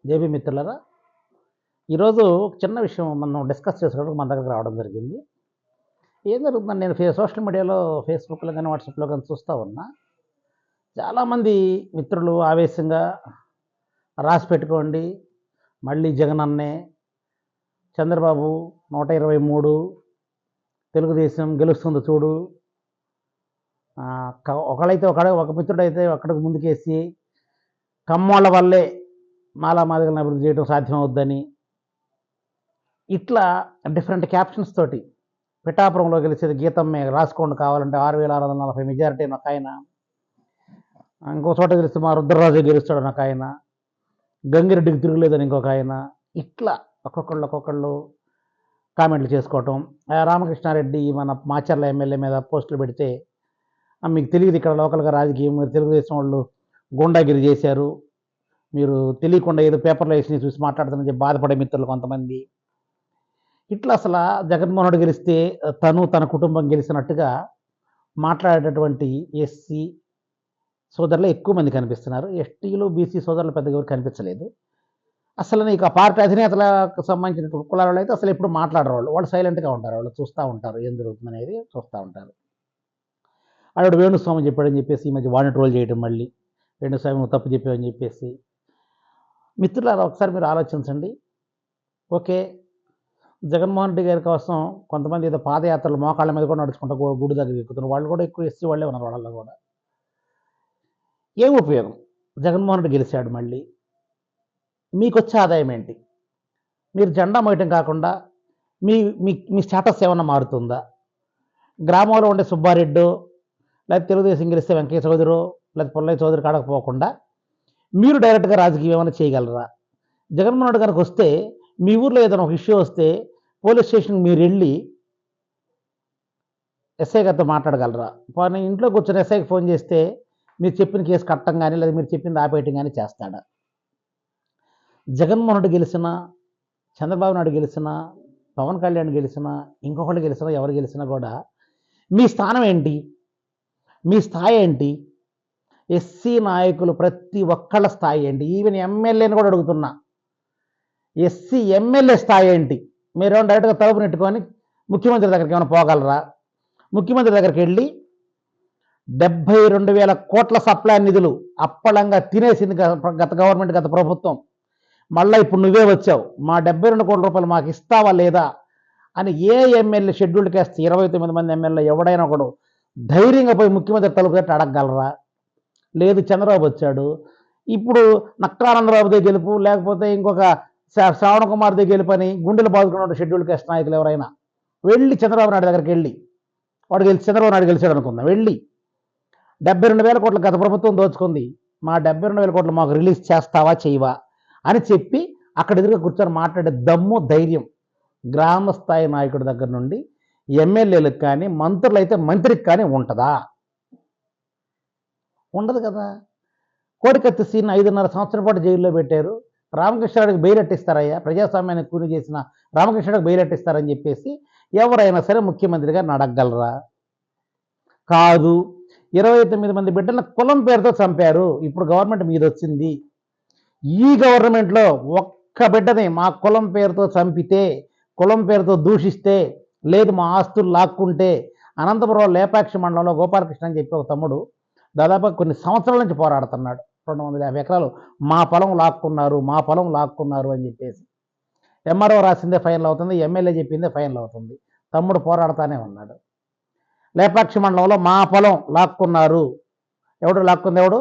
JB మిత్రులారా, ఈరోజు ఒక చిన్న విషయం మనం డిస్కస్ చేసుకోవడానికి మన దగ్గరకు రావడం జరిగింది. ఏం జరుగుతుందంటే నేను సోషల్ మీడియాలో ఫేస్‌బుక్‌లో గాని, వాట్సాప్‌లో గాని చూస్తా ఉన్నా. చాలామంది మిత్రులు ఆవేశంగా రాసి పెట్టుకోండి, మళ్ళీ జగనన్నే, చంద్రబాబు 123, తెలుగుదేశం గెలుస్తుంది చూడు. ఒకళ్ళైతే ఒక మిత్రుడైతే అక్కడికి ముందుకేసి కమ్మోళ్ళ వల్లే మాలా మాదిగలను అభివృద్ధి చేయడం సాధ్యమవుద్దని, ఇట్లా డిఫరెంట్ క్యాప్షన్స్ తోటి పిఠాపురంలో గెలిచేది గీతమ్మే రాసుకోండి కావాలంటే 6,640 మెజారిటీ ఒక ఆయన, ఇంకో చోట గెలిస్తే మా రుద్రరాజు గెలుస్తాడు ఒక ఆయన, గంగిరెడ్డికి తిరుగులేదని ఇంకొక ఆయన, ఇట్లా ఒక్కొక్కళ్ళు కామెంట్లు చేసుకోవటం. రామకృష్ణారెడ్డి మన మాచర్ల ఎమ్మెల్యే మీద పోస్టులు పెడితే మీకు తెలియదు ఇక్కడ లోకల్గా రాజకీయం, మీరు తెలుగుదేశం వాళ్ళు గుండాగిరి చేశారు, మీరు తెలియకుండా ఏదో పేపర్లో వేసి చూసి మాట్లాడుతానని చెప్పి బాధపడే మిత్రులు కొంతమంది. ఇట్లా అసలు జగన్మోహన్ రెడ్డి గెలిస్తే తన కుటుంబం గెలిచినట్టుగా మాట్లాడేటటువంటి ఎస్సీ సోదరులు ఎక్కువ మంది కనిపిస్తున్నారు. ఎస్టీలు బీసీ సోదరులు పెద్దగా ఎవరు కనిపించలేదు. అసలు నీకు ఆ పార్టీ అధినేతలకు సంబంధించిన కులాలలో అయితే అసలు ఎప్పుడు మాట్లాడరు. వాళ్ళు సైలెంట్గా ఉంటారు, వాళ్ళు చూస్తూ ఉంటారు ఏం జరుగుతుంది అనేది చూస్తూ ఉంటారు. ఆవిడ వేణుస్వామి చెప్పాడని చెప్పేసి ఈ మధ్య వాడిని ట్రోల్ చేయడం, మళ్ళీ వేణుస్వామి నువ్వు తప్పు చెప్పావని చెప్పేసి. మిత్రులారా ఒకసారి మీరు ఆలోచించండి. ఓకే, జగన్మోహన్ రెడ్డి గారి కోసం కొంతమంది ఏదో పాదయాత్రలు మోకాళ్ళ మీద కూడా నడుచుకుంటూ గుడి దగ్గర ఎక్కుతున్నారు. వాళ్ళు కూడా ఎక్కువ ఎస్సీ వాళ్ళే ఉన్నారు. వాళ్ళలో కూడా ఏం ఉపయోగం? జగన్మోహన్ రెడ్డి గెలిచాడు, మళ్ళీ మీకు వచ్చే ఆదాయం ఏంటి? మీరు జెండా మోయటం కాకుండా మీ మీ స్టేటస్ ఏమన్నా మారుతుందా? గ్రామంలో ఉండే సుబ్బారెడ్డో, లేకపోతే తెలుగుదేశం గెలిస్తే వెంకయ్య చౌదరో, లేకపోతే పుల్లయ్య చౌదరి కాడకపోకుండా మీరు డైరెక్ట్గా రాజకీయం ఏమైనా చేయగలరా? జగన్మోహన్ రెడ్డి గారికి వస్తే మీ ఊర్లో ఏదైనా ఒక ఇష్యూ వస్తే పోలీస్ స్టేషన్కి మీరు వెళ్ళి ఎస్ఐ గారితో మాట్లాడగలరా? పోనీ ఇంట్లో కూర్చొని ఎస్ఐకి ఫోన్ చేస్తే మీరు చెప్పిన కేసు కట్టం కానీ లేదా మీరు చెప్పింది ఆపేయటం కానీ చేస్తాడా? జగన్మోహన్ రెడ్డి గెలిచినా, చంద్రబాబు నాయుడు గెలిచినా, పవన్ కళ్యాణ్ గెలిచినా, ఇంకొకళ్ళు గెలిచినా, ఎవరు గెలిచినా కూడా మీ స్థానం ఏంటి? మీ స్థాయి ఏంటి? ఎస్సీ నాయకులు ప్రతి ఒక్కళ్ళ స్థాయి ఏంటి? ఈవెన్ ఎమ్మెల్యేని కూడా అడుగుతున్నా, ఎస్సీ ఎమ్మెల్యే స్థాయి ఏంటి? మీరేమో డైరెక్ట్గా తలుపు నెట్టుకొని ముఖ్యమంత్రి దగ్గరికి ఏమైనా పోగలరా? ముఖ్యమంత్రి దగ్గరికి వెళ్ళి 72,000 కోట్ల సప్లై నిధులు అప్పళంగా తినేసింది గత గవర్నమెంట్, గత ప్రభుత్వం. మళ్ళీ ఇప్పుడు నువ్వే వచ్చావు, మా 72 కోట్ల రూపాయలు మాకు ఇస్తావా లేదా అని ఏ ఎమ్మెల్యే షెడ్యూల్డ్ కేస్తే 29 మంది ఎమ్మెల్యే ఎవడైనా కూడా ధైర్యంగా పోయి ముఖ్యమంత్రి తలుపు కట్టి అడగగలరా? లేదు, చంద్రబాబు వచ్చాడు, ఇప్పుడు నక్కానందబాబుదే గెలుపు, లేకపోతే ఇంకొక శ్రావణ కుమార్దే గెలుపు అని గుండెలు బాదుకున్న షెడ్యూల్డ్ కేస్ట్ నాయకులు ఎవరైనా వెళ్ళి చంద్రబాబు నాయుడు దగ్గరికి వెళ్ళి, వాడు చంద్రబాబు నాయుడు గెలిచాడు అనుకుందాం, వెళ్ళి 72,000 కోట్ల గత ప్రభుత్వం దోచుకుంది, మా 72,000 కోట్లు మాకు రిలీజ్ చేస్తావా చేయవా అని చెప్పి అక్కడ ఎదురుగా కూర్చొని మాట్లాడే దమ్ము, ధైర్యం గ్రామ స్థాయి నాయకుడి దగ్గర నుండి ఎమ్మెల్యేలకు కానీ, మంత్రులు అయితే మంత్రికి కానీ ఉంటుందా? ఉండదు కదా. కోడికత్తి సీన్ 5.5 సంవత్సరం పాటు జైల్లో పెట్టారు. రామకృష్ణారెడ్డికి బెయిల్ ఎట్టిస్తారయ్యా, ప్రజాస్వామ్యాన్ని కూని చేసిన రామకృష్ణారెడ్డికి బెయిల్ ఎట్టిస్తారని చెప్పేసి ఎవరైనా సరే ముఖ్యమంత్రిగా అడగగలరా? కాదు. 29 మంది బిడ్డలను కులం పేరుతో చంపారు. ఇప్పుడు గవర్నమెంట్ మీద వచ్చింది. ఈ గవర్నమెంట్లో ఒక్క బిడ్డని మా కులం పేరుతో చంపితే, కులం పేరుతో దూషిస్తే, లేదు మా ఆస్తులు లాక్కుంటే, అనంతపురం లేపాక్షి మండలంలో గోపాలకృష్ణ అని చెప్పి ఒక తమ్ముడు దాదాపు కొన్ని సంవత్సరాల నుంచి పోరాడుతున్నాడు. 250 ఎకరాలు మా పొలం లాక్కున్నారు అని చెప్పేసి ఎంఆర్ఓ రాసిందే ఫైనల్ అవుతుంది, ఎమ్మెల్యే చెప్పిందే ఫైనల్ అవుతుంది. తమ్ముడు పోరాడుతూనే ఉన్నాడు. లేపాక్షి మండలంలో మా పొలం లాక్కున్నారు. ఎవడు లాక్కుంది? ఎవడు?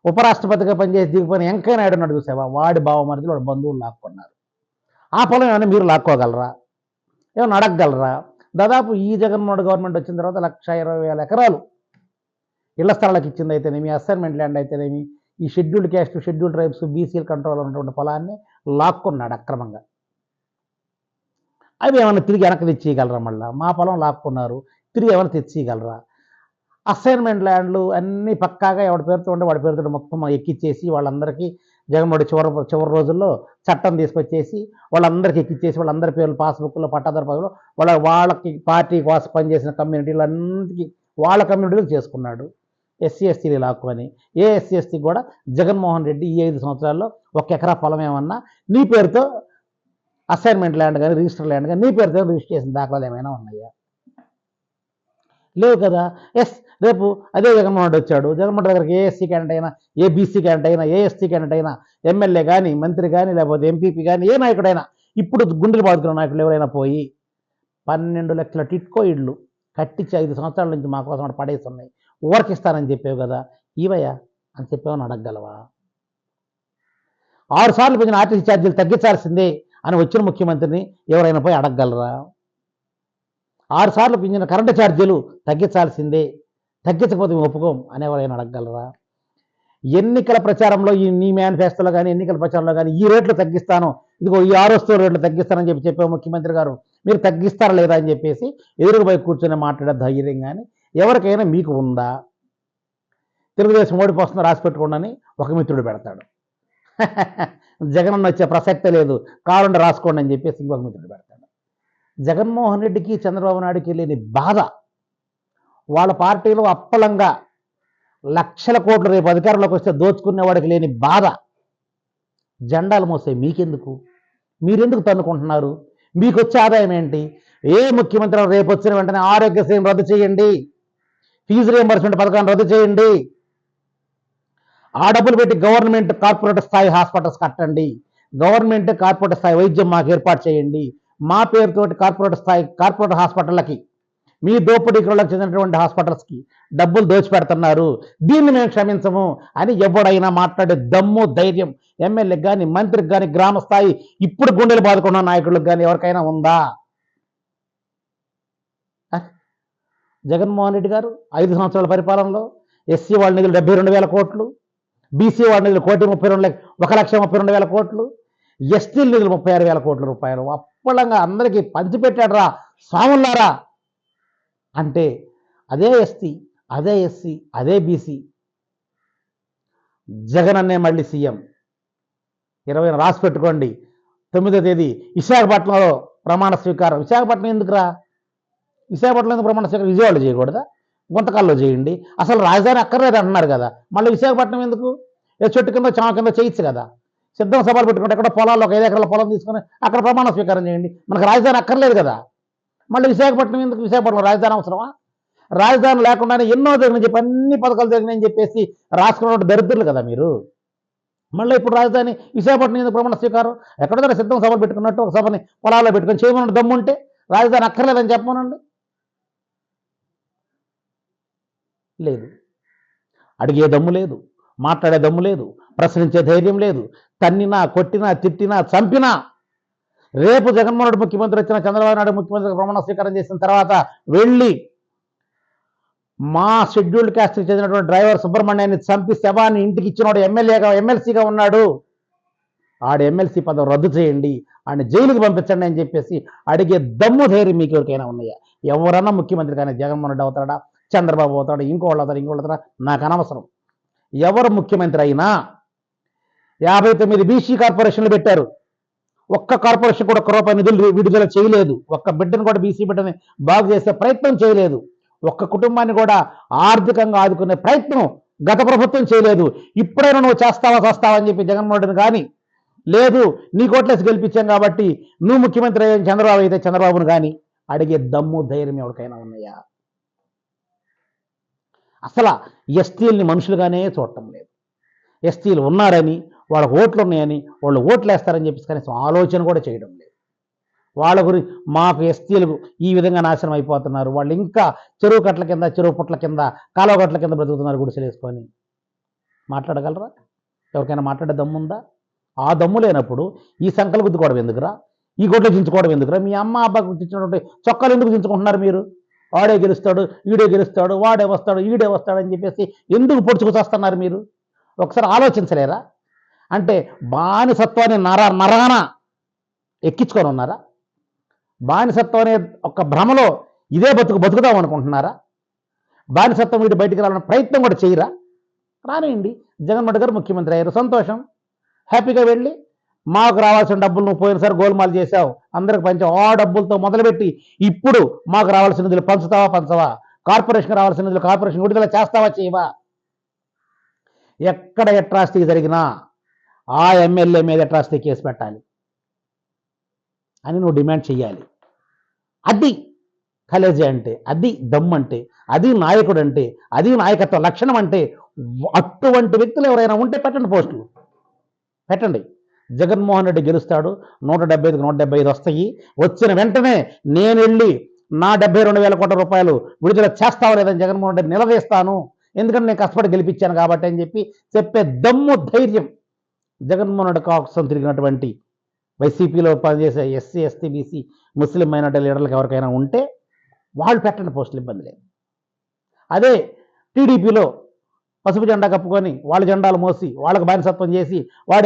ఉపరాష్ట్రపతిగా పనిచేసి దిగిపోయిన వెంకయ్య నాయుడు ఉన్నాడు చూసావా, వాడి బావమరిది, వాడి బంధువులు లాక్కున్నారు. ఆ పొలం ఏమైనా మీరు లాక్కోగలరా? ఏమైనా అడగగలరా? దాదాపు ఈ జగన్మోహన్ గవర్నమెంట్ వచ్చిన తర్వాత 1,20,000 ఎకరాలు ఇళ్ల స్థలాలకు ఇచ్చింది అయితేనేమి, అసైన్మెంట్ ల్యాండ్ అయితేనేమి, ఈ షెడ్యూల్డ్ క్యాస్ట్, షెడ్యూల్డ్ ట్రైబ్స్, బీసీల కంట్రోల్ ఉన్నటువంటి పొలాన్ని లాక్కున్నాడు అక్రమంగా. అవి ఏమైనా తిరిగి వెనక్కి తెచ్చేయగలరా? మళ్ళీ మా పొలం లాక్కున్నారు, తిరిగి ఏమైనా తెచ్చేయగలరా? అసైన్మెంట్ ల్యాండ్లు అన్నీ పక్కాగా ఎవడి పేరుతో ఉంటే వాడి పేరుతో మొత్తం ఎక్కిచ్చేసి వాళ్ళందరికీ జగన్మోహన్ చివరి రోజుల్లో చట్టం తీసుకొచ్చేసి వాళ్ళందరికీ ఎక్కిచ్చేసి వాళ్ళందరి పేర్లు పాస్బుక్లో, పట్టాదారు పదవిలో వాళ్ళకి పార్టీ కోసం పనిచేసిన కమ్యూనిటీలన్నిటికీ వాళ్ళ కమ్యూనిటీలకు చేసుకున్నాడు. ఎస్సీ ఎస్టీలు లాక్కొని ఏ ఎస్సీ ఎస్టీ కూడా జగన్మోహన్ రెడ్డి ఈ 5 సంవత్సరాల్లో 1 ఎకరా పొలం ఏమన్నా నీ పేరుతో అసైన్మెంట్ ల్యాండ్ కానీ రిజిస్టర్ ల్యాండ్ కానీ నీ పేరుతో రిజిస్టర్ చేసిన దాఖలాలు ఏమైనా ఉన్నాయా? లేవు కదా. రేపు అదే జగన్మోహన్ రెడ్డి వచ్చాడు, జగన్మోహన్ రెడ్డి దగ్గరికి ఏ ఎస్సీ క్యాండిడేట్ అయినా, ఏ బీసీ క్యాండిడేట్ అయినా, ఏ ఎస్టీ క్యాండిడేట్ అయినా, ఎమ్మెల్యే కానీ, మంత్రి కానీ, లేకపోతే ఎంపీపీ కానీ, ఏ నాయకుడైనా, ఇప్పుడు గుండెలు బాదుకున్న నాయకులు ఎవరైనా పోయి 12 లక్షల టిట్కో ఇళ్ళు కట్టించి 5 సంవత్సరాల నుంచి మా కోసం అక్కడ పడేసి ఉన్నాయి, ఊరకిస్తానని చెప్పావు కదా, ఇవయ్యా అని చెప్పావని అడగగలవా? 6 సార్లు పెంచిన ఆర్టీసీ ఛార్జీలు తగ్గించాల్సిందే అని వచ్చిన ముఖ్యమంత్రిని ఎవరైనా పోయి అడగగలరా? 6 సార్లు పెంచిన కరెంటు ఛార్జీలు తగ్గించాల్సిందే, తగ్గించకపోతే మేము ఒప్పుకోం అని ఎవరైనా అడగగలరా? ఎన్నికల ప్రచారంలో నీ మేనిఫెస్టోలో కానీ ఎన్నికల ప్రచారంలో కానీ ఈ రేట్లు తగ్గిస్తాను, ఇదిగో ఈ 6 వస్తువుల రేట్లు తగ్గిస్తానని చెప్పే ముఖ్యమంత్రి గారు మీరు తగ్గిస్తారా లేదా అని చెప్పేసి ఎదురుపోయి కూర్చొని మాట్లాడే ధైర్యం కానీ ఎవరికైనా మీకు ఉందా? తెలుగుదేశం ఓడిపోతుందో రాసి పెట్టుకోండి ఒక మిత్రుడు పెడతాడు, జగనన్న వచ్చే ప్రసక్తే లేదు కావాలంటే రాసుకోండి అని చెప్పేసి ఇంకొక మిత్రుడు పెడతాడు. జగన్మోహన్ రెడ్డికి చంద్రబాబు నాయుడుకి లేని బాధ, వాళ్ళ పార్టీలో అప్పలంగా లక్షల కోట్లు రేపు అధికారంలోకి వస్తే దోచుకునేవాడికి లేని బాధ, జెండాలు మోసే మీకెందుకు? మీరెందుకు తన్నుకుంటున్నారు? మీకు వచ్చే ఆదాయం ఏంటి? ఏ ముఖ్యమంత్రి రేపు వచ్చిన వెంటనే ఆరోగ్యశ్రీని రద్దు చేయండి, ఫీజు రియంబర్స్మెంట్ పథకాన్ని రద్దు చేయండి, ఆ డబ్బులు పెట్టి గవర్నమెంట్ కార్పొరేట్ స్థాయి హాస్పిటల్స్ కట్టండి, గవర్నమెంట్ కార్పొరేట్ స్థాయి వైద్యం మాకు ఏర్పాటు చేయండి, మా పేరుతోటి కార్పొరేట్ హాస్పిటళ్ళకి, మీ దోపిడీకులకు చెందినటువంటి హాస్పిటల్స్కి డబ్బులు దోచిపెడుతున్నారు, దీన్ని మేము క్షమించము అని ఎవడైనా మాట్లాడే దమ్ము ధైర్యం ఎమ్మెల్యేకి కానీ మంత్రికి కానీ గ్రామ స్థాయి ఇప్పుడు గుండెలు బాదుకున్న నాయకులకు కానీ ఎవరికైనా ఉందా? జగన్మోహన్ రెడ్డి గారు 5 సంవత్సరాల పరిపాలనలో ఎస్సీ వాళ్ళ నిధులు 72,000 కోట్లు, బీసీ వాళ్ళ నిధులు 1,32,00,000 కోట్లు, ఎస్టీల నిధులు 36,000 కోట్ల రూపాయలు అప్పలంగా అందరికీ పంచిపెట్టాడు రా స్వాములారా. అంటే అదే ఎస్టీ, అదే ఎస్సీ, అదే బీసీ, జగన్ అన్నే మళ్ళీ సీఎం. 20 రాసి పెట్టుకోండి, 9వ తేదీ విశాఖపట్నంలో ప్రమాణ స్వీకారం. విశాఖపట్నం ఎందుకురా? విశాఖపట్నం ఎందుకు ప్రమాణ స్వీకారం? విజయవాడలో చేయకూడదా? గుంతకాల్లో చేయండి. అసలు రాజధాని అక్కర్లేదు అంటున్నారు కదా, మళ్ళీ విశాఖపట్నం ఎందుకు? ఏ చెట్టు కింద చామ కింద చేయొచ్చు కదా. సిద్ధం సభలు పెట్టుకుంటే ఎక్కడ పొలాల్లో ఒక 5 ఎకరాల పొలం తీసుకొని అక్కడ ప్రమాణ స్వీకారం చేయండి. మనకు రాజధాని అక్కర్లేదు కదా, మళ్ళీ విశాఖపట్నం ఎందుకు? విశాఖపట్నం రాజధాని అవసరమా? రాజధాని లేకుండానే ఎన్నో జరిగిన చెప్పి అన్ని పథకాలు జరిగినాయని చెప్పేసి రాసుకున్న దరిద్రులు కదా మీరు. మళ్ళీ ఇప్పుడు రాజధాని విశాఖపట్నం ఎందుకు ప్రమాణ స్వీకారం? ఎక్కడో దగ్గర సిద్ధం సభలు పెట్టుకున్నట్టు ఒక సభని పొలాల్లో పెట్టుకొని చేయమని దమ్ముంటే రాజధాని అక్కర్లేదని చెప్పమనండి. లేదు, అడిగే దమ్ము లేదు, మాట్లాడే దమ్ము లేదు, ప్రశ్నించే ధైర్యం లేదు. తన్నినా, కొట్టినా, తిట్టినా, చంపినా రేపు జగన్మోహన్ రెడ్డి ముఖ్యమంత్రి వచ్చిన, చంద్రబాబు నాయుడు ముఖ్యమంత్రి ప్రమాణ స్వీకారం చేసిన తర్వాత వెళ్ళి మా షెడ్యూల్డ్ క్యాస్ట్కి చెందినటువంటి డ్రైవర్ సుబ్రహ్మణ్యాన్ని చంపి శవాన్ని ఇంటికి ఇచ్చినోడు ఎమ్మెల్సీగా ఉన్నాడు, ఆడు ఎమ్మెల్సీ పదవి రద్దు చేయండి, ఆయన జైలుకి పంపించండి అని చెప్పేసి అడిగే దమ్ము ధైర్యం మీకు ఎవరికైనా ఉన్నాయా? ఎవరన్నా ముఖ్యమంత్రి కానీ జగన్మోహన్ రెడ్డి అవుతాడా, చంద్రబాబు అవుతాడు, ఇంకోళ్ళు అవుతారా? నాకు అనవసరం. ఎవరు ముఖ్యమంత్రి అయినా 59 బీసీ కార్పొరేషన్లు పెట్టారు, ఒక్క కార్పొరేషన్ కూడా 1 రూపాయి నిధులు విడుదల చేయలేదు, ఒక్క బిడ్డను కూడా బీసీ బిడ్డని బాగు చేసే ప్రయత్నం చేయలేదు, ఒక్క కుటుంబాన్ని కూడా ఆర్థికంగా ఆదుకునే ప్రయత్నం గత ప్రభుత్వం చేయలేదు. ఇప్పుడైనా నువ్వు చేస్తావా అని చెప్పి జగన్మోహన్ రెడ్డిని కానీ, లేదు నీ కోట్లేసి గెలిపించాం కాబట్టి నువ్వు ముఖ్యమంత్రి అయ్యే చంద్రబాబు అయితే చంద్రబాబును కానీ అడిగే దమ్ము ధైర్యం ఎవరికైనా ఉన్నాయా? అసలు ఎస్టీలని మనుషులుగానే చూడటం లేదు. ఎస్టీలు ఉన్నారని, వాళ్ళకు ఓట్లు ఉన్నాయని, వాళ్ళు ఓట్లు వేస్తారని చెప్పేసి కనీసం ఆలోచన కూడా చేయడం లేదు. వాళ్ళ గురించి మాకు ఎస్టీలు ఈ విధంగా నాశనం అయిపోతున్నారు, వాళ్ళు ఇంకా చెరువు కట్ల కింద, చెరువు పుట్ల కింద, కాలువ గట్ల కింద బ్రతుకుతున్నారు గుడిసెలు వేసుకొని. మాట్లాడగలరా? ఎవరికైనా మాట్లాడే దమ్ముందా? ఆ దమ్ము లేనప్పుడు ఈ సంకలు గుద్దుకోవడం ఎందుకురా, ఈ గొడ్లు దించుకోవడం ఎందుకురా? మీ అమ్మ అబ్బాకు ఇచ్చినటువంటి చొక్కాలు ఎందుకు దించుకుంటున్నారు మీరు? వాడే గెలుస్తాడు, ఈడే గెలుస్తాడు, వాడే వస్తాడు, ఈడే వస్తాడు అని చెప్పేసి ఎందుకు పొడుచుకు చేస్తున్నారు మీరు? ఒకసారి ఆలోచించలేరా? అంటే బానిసత్వాన్ని నరాన ఎక్కించుకొని ఉన్నారా? బానిసత్వం అనే ఒక భ్రమలో ఇదే బతుకుదాం అనుకుంటున్నారా? బానిసత్వం వీటి బయటికి రావాలని ప్రయత్నం కూడా చేయరా? రానియండి, జగన్మోహన్ గారు ముఖ్యమంత్రి అయ్యారు, సంతోషం, హ్యాపీగా వెళ్ళి మాకు రావాల్సిన డబ్బులు నువ్వు పోయినసారి గోల్మాల్ చేశావు, అందరికి పంచావు, ఆ డబ్బులతో మొదలుపెట్టి ఇప్పుడు మాకు రావాల్సిన నిధులు పంచవా? కార్పొరేషన్కి రావాల్సిన నిధులు కార్పొరేషన్ విడుదల చేస్తావా చేయవా? ఎక్కడ అట్రాసిటీ జరిగినా ఆ ఎమ్మెల్యే మీద అట్రాసిటీ కేసు పెట్టాలి అని నువ్వు డిమాండ్ చెయ్యాలి. అది కలేజీ అంటే, అది దమ్ అంటే, అది నాయకుడు అంటే, అది నాయకత్వ లక్షణం అంటే. అటువంటి వ్యక్తులు ఎవరైనా ఉంటే పెట్టండి, పోస్టులు పెట్టండి. జగన్మోహన్ రెడ్డి గెలుస్తాడు, 175కి 175 వస్తాయి. వచ్చిన వెంటనే నేను వెళ్ళి నా 72,000 కోట్ల రూపాయలు విడుదల చేస్తావా లేదని జగన్మోహన్ రెడ్డి నిలదీస్తాను, ఎందుకంటే నేను కష్టపడి గెలిపించాను కాబట్టి అని చెప్పే దమ్ము ధైర్యం జగన్మోహన్ రెడ్డి కోసం తిరిగినటువంటి వైసీపీలో పనిచేసే ఎస్సీ, ఎస్టీ, బీసీ, ముస్లిం మైనార్టీ లీడర్లకు ఎవరికైనా ఉంటే వాళ్ళు పెట్టండి పోస్టులు, ఇబ్బంది లేదు. అదే టీడీపీలో పసుపు జెండా కప్పుకొని వాళ్ళ జెండాలు మోసి వాళ్ళకు బానిసత్వం చేసి వాడు